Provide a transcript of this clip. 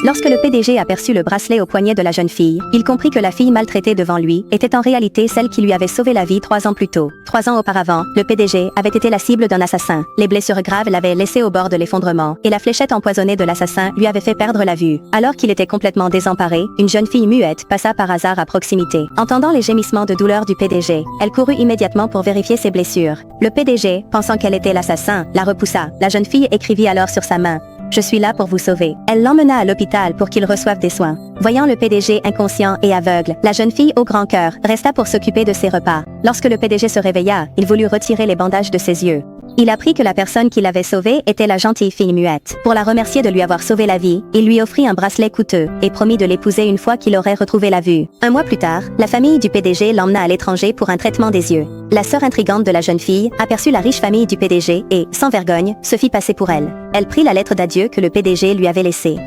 Lorsque le PDG aperçut le bracelet au poignet de la jeune fille, il comprit que la fille maltraitée devant lui était en réalité celle qui lui avait sauvé la vie 3 ans plus tôt. 3 ans auparavant, le PDG avait été la cible d'un assassin. Les blessures graves l'avaient laissé au bord de l'effondrement, et la fléchette empoisonnée de l'assassin lui avait fait perdre la vue. Alors qu'il était complètement désemparé, une jeune fille muette passa par hasard à proximité. Entendant les gémissements de douleur du PDG, elle courut immédiatement pour vérifier ses blessures. Le PDG, pensant qu'elle était l'assassin, la repoussa. La jeune fille écrivit alors sur sa main: « Je suis là pour vous sauver ». Elle l'emmena à l'hôpital pour qu'il reçoive des soins. Voyant le PDG inconscient et aveugle, la jeune fille au grand cœur resta pour s'occuper de ses repas. Lorsque le PDG se réveilla, il voulut retirer les bandages de ses yeux. Il apprit que la personne qui l'avait sauvée était la gentille fille muette. Pour la remercier de lui avoir sauvé la vie, il lui offrit un bracelet coûteux et promit de l'épouser une fois qu'il aurait retrouvé la vue. 1 mois plus tard, la famille du PDG l'emmena à l'étranger pour un traitement des yeux. La sœur intrigante de la jeune fille aperçut la riche famille du PDG et, sans vergogne, se fit passer pour elle. Elle prit la lettre d'adieu que le PDG lui avait laissée.